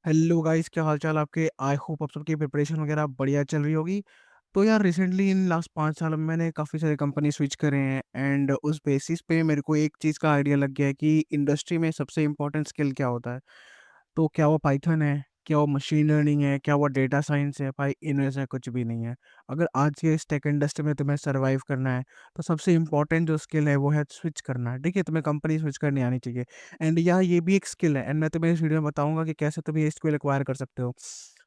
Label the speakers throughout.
Speaker 1: Hello guys, क्या हाल चाल आपके। आई होप आप सबकी प्रिपरेशन वगैरह बढ़िया चल रही होगी। तो यार रिसेंटली इन लास्ट 5 साल में मैंने काफ़ी सारे कंपनी स्विच करे हैं एंड उस बेसिस पे मेरे को एक चीज़ का आइडिया लग गया है कि इंडस्ट्री में सबसे इम्पोर्टेंट स्किल क्या होता है। तो क्या वो पाइथन है, क्या वो मशीन लर्निंग है, क्या वो डेटा साइंस है? भाई इनमें से कुछ भी नहीं है। अगर आज के इस टेक इंडस्ट्री में तुम्हें सर्वाइव करना है, तो सबसे इम्पोर्टेंट जो स्किल है वो है स्विच करना, ठीक है? तुम्हें कंपनी स्विच करनी आनी चाहिए। एंड ये भी एक स्किल है एंड मैं तुम्हें इस वीडियो में बताऊँगा कि कैसे तुम ये स्किल एक्वायर कर सकते हो।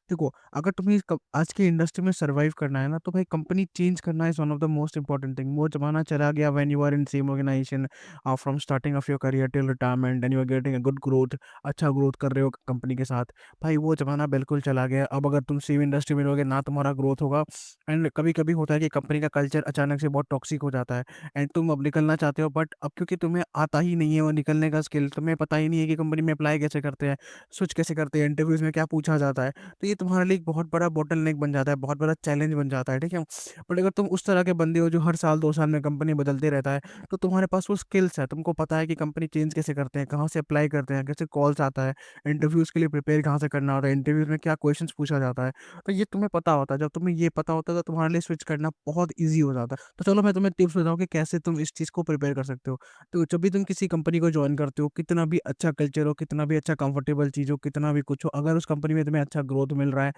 Speaker 1: देखो, अगर तुम्हें आज की इंडस्ट्री में सर्वाइव करना है ना, तो भाई कंपनी चेंज करना is one of the most important thing. वो ज़माना चला गया when you are in same organisation from starting of your career till retirement and you are getting a good growth, अच्छा ग्रोथ कर रहे हो कंपनी के साथ। भाई वो ज़माना बिल्कुल चला गया। अब अगर तुम सेम इंडस्ट्री में रहोगे ना तुम्हारा ग्रोथ होगा। एंड कभी-कभी होता है कि कंपनी का कल्चर अचानक से बहुत टॉक्सिक हो जाता है एंड तुम अब निकलना चाहते हो, बट अब क्योंकि तुम्हें आता ही नहीं है वो निकलने का स्किल, तुम्हें पता ही नहीं है कि कंपनी में अप्लाई कैसे करते हैं, स्विच कैसे करते हैं, इंटरव्यूज़ में क्या पूछा जाता है। तो ये तुम्हारे लिए एक बहुत बड़ा बॉटलनेक बन जाता है, बहुत बड़ा चैलेंज बन जाता है, ठीक है? बट अगर तुम उस तरह के बंदे हो जो हर साल 2 साल में कंपनी बदलते रहता है, तो तुम्हारे पास वो स्किल्स है, तुमको पता है कि कंपनी चेंज कैसे करते हैं, कहाँ से अप्लाई करते हैं, कैसे कॉल्स आता है, इंटरव्यूज़ के लिए प्रिपेयर कहाँ से करना होता है, इंटरव्यूज़ में क्या क्वेश्चंस पूछा जाता है। तो ये तुम्हें पता होता है, जब तुम्हें ये पता होता है तो तुम्हारे लिए स्विच करना बहुत ईज़ी हो जाता है। तो चलो मैं तुम्हें टिप्स बताऊँ कि कैसे तुम इस चीज़ को प्रिपेयर कर सकते हो। तो जब भी तुम किसी कंपनी को जॉइन करते हो, कितना भी अच्छा कल्चर हो, कितना भी अच्छा कंफर्टेबल चीज़ हो, कितना भी कुछ हो, अगर उस कंपनी में तुम्हें अच्छा ग्रोथ मिल रहा है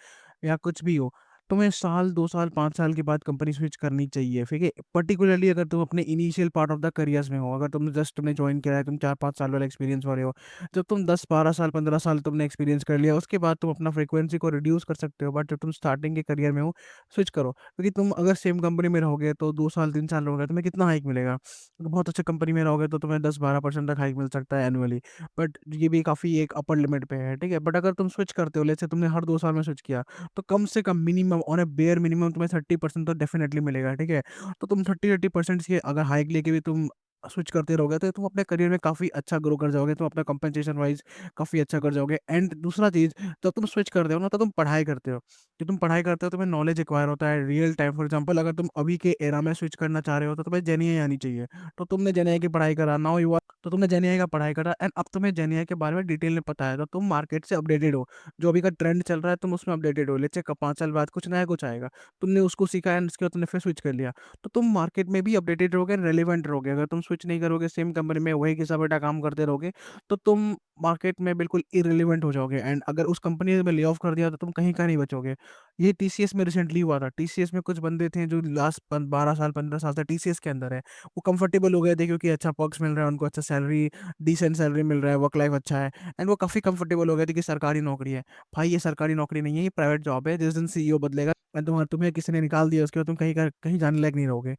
Speaker 1: या कुछ भी हो, तुम्हें साल, 2 साल, 5 साल के बाद कंपनी स्विच करनी चाहिए, ठीक है? पर्टिकुलरली अगर तुम अपने initial part of the careers में हो, अगर तुमने जॉइन किया है, तुम 4-5 साल वाला एक्सपीरियंस वाले हो। जब तुम 10-12 साल, 15 साल तुमने एक्सपीरियंस कर लिया, उसके बाद तुम अपना फ्रीक्वेंसी को रिड्यूस कर सकते हो, बट जब तुम स्टार्टिंग के करियर में हो, स्विच करो। क्योंकि तुम अगर सेम कंपनी में रहोगे, तो 2 साल, 3 साल रहोगे, तुम्हें कितना हाइक मिलेगा? बहुत अच्छे कंपनी में रहोगे, तो तुम्हें 10-12% तक हाइक मिल सकता है एनुअली, बट ये भी काफ़ी एक अपर लिमिट पे है, ठीक है? बट अगर तुम स्विच करते हो, लेट्स से तुमने हर 2 साल में स्विच किया, तो कम से कम minimum on a bare minimum तुम्हें 30% तो डेफिनिटली मिलेगा, ठीक है? तो तुम 30% की अगर हाइक लेके भी तुम स्विच करते रहोगे, तो तुम अपने करियर में काफ़ी अच्छा ग्रो कर जाओगे, तुम अपना कंपनसेशन वाइज़ काफ़ी अच्छा कर जाओगे। एंड दूसरा चीज़, जब तुम स्विच करते हो ना, तो तुम पढ़ाई करते हो। जब तुम पढ़ाई करते हो, तुम्हें नॉलेज एक्वायर होता है रियल टाइम। फॉर एग्ज़ाम्पल, अगर तुम अभी के एरा में स्विच करना चाह रहे हो, तो तुम्हें जेन एआई आनी चाहिए। तो तुमने जेन एआई की पढ़ाई करा, नाउ यू आर तो तुमने जेन एआई का पढ़ाई करा एंड अब तुम्हें जेन एआई के बारे में डिटेल में पता है, तो तुम मार्केट से अपडेटेड हो। जो अभी का ट्रेंड चल रहा है, तुम उसमें अपडेटेड हो। लेट्स से क 5 साल बाद कुछ नया कुछ आएगा। तुमने उसको सीखा एंड उसके बाद तुमने फिर स्विच कर लिया। तो तुम मार्केट में भी अपडेटेड रहोगे, रेलेवेंट रहोगे। अगर तुम स्विच नहीं करोगे, सेम कंपनी में वही घिसा-पिटा काम करते रहोगे, तो तुम मार्केट में बिल्कुल इर्रेलेवेंट हो जाओगे एंड अगर उस कंपनी ने तुम्हें ले ऑफ कर दिया, तो तुम कहीं का नहीं बचोगे। ये टीसीएस में रिसेंटली हुआ था। टीसीएस में कुछ बंदे थे जो लास्ट 12 साल, 15 साल से टीसीएस के अंदर है। वो कंफर्टेबल हो गए थे क्योंकि अच्छा पर्क्स मिल रहा है उनको, अच्छा सैलरी, डिसेंट सैलरी मिल रहा है, वर्क लाइफ अच्छा है एंड वो काफ़ी कंफर्टेबल हो गए थे कि सरकारी नौकरी है। भाई ये सरकारी नौकरी नहीं है, ये प्राइवेट जॉब है। जिस दिन सीईओ बदलेगा एंड तुम्हें किसी ने निकाल दिया, उसके बाद तुम कहीं जाने लायक नहीं रहोगे।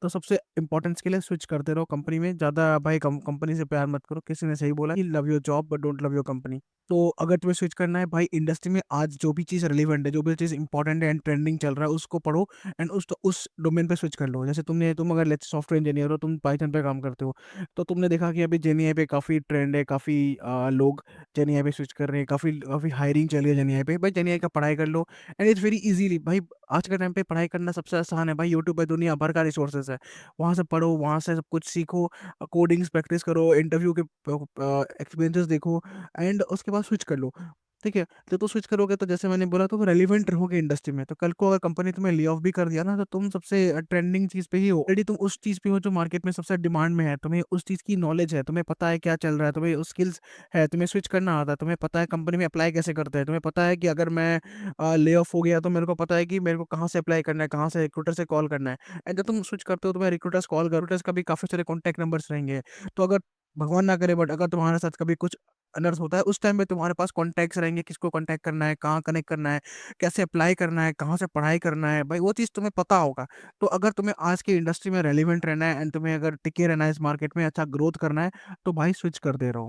Speaker 1: तो सबसे इम्पोर्टेंस के लिए स्विच करते रहो कंपनी में। ज़्यादा भाई कंपनी से प्यार मत करो। किसी ने सही बोला कि love your job but don't love your company. तो अगर तुम्हें स्विच करना है भाई, इंडस्ट्री में आज जो भी चीज़ रिलेवेंट है, जो भी चीज़ इंपॉर्टेंट है एंड ट्रेंडिंग चल रहा है, उसको पढ़ो एंड उस डोमेन पे स्विच कर लो। जैसे तुम अगर लेट्स सॉफ्टवेयर इंजीनियर हो, तुम पाइथन पे काम करते हो, तो तुमने देखा कि अभी जेएनआई पे काफ़ी ट्रेंड है, काफ़ी लोग जेएनआई पे स्विच कर रहे हैं, काफ़ी काफ़ी हायरिंग चल रही है जेएनआई पे। भाई जेएनआई का पढ़ाई कर लो एंड इट्स वेरी ईज़िली। भाई आज के टाइम पे पढ़ाई करना सबसे आसान है। भाई यूट्यूब पे दुनिया भर का रिसोर्सेज़ है। वहाँ से पढ़ो, वहाँ से सब कुछ सीखो, कोडिंग्स प्रैक्टिस करो, इंटरव्यू के एक्सपीरियंसेस देखो एंड उसके बाद स्विच कर लो। ठीक है? जब तुम स्विच करोगे, तो जैसे मैंने बोला, तो रेलेवेंट रहोगे इंडस्ट्री में। तो कल को अगर कंपनी तुम्हें ले ऑफ भी कर दिया ना, तो तुम सबसे ट्रेंडिंग चीज़ पे ही हो। ऑलरेडी तुम उस चीज़ पे हो जो मार्केट में सबसे डिमांड में है। तुम्हें उस चीज़ की नॉलेज है, तुम्हें पता है क्या चल रहा है, तुम्हें वो स्किल्स है, तुम्हें स्विच करना आता है, तुम्हें पता है कंपनी में अप्लाई कैसे करते हैं, तुम्हें पता है कि अगर मैं ले ऑफ हो गया, तो मेरे को पता है कि मेरे को कहाँ से अप्लाई करना है, कहाँ से रिक्रूटर से कॉल करना है। एंड जब तुम स्विच करते हो, तुम्हें रिक्रूटर्स का भी काफ़ी सारे कॉन्टैक्ट नंबर्स रहेंगे। तो अगर भगवान ना करे, बट अगर तुम्हारे साथ कभी कुछ अनर्थ होता है, उस टाइम पे तुम्हारे पास कॉन्टैक्ट्स रहेंगे, किसको कॉन्टैक्ट करना है, कहाँ कनेक्ट करना है, कैसे अप्लाई करना है, कहाँ से पढ़ाई करना है, भाई वो चीज़ तुम्हें पता होगा। तो अगर तुम्हें आज की इंडस्ट्री में रेलेवेंट रहना है एंड तुम्हें अगर टिके रहना है इस मार्केट में, अच्छा ग्रोथ करना है, तो भाई स्विच करते रहो।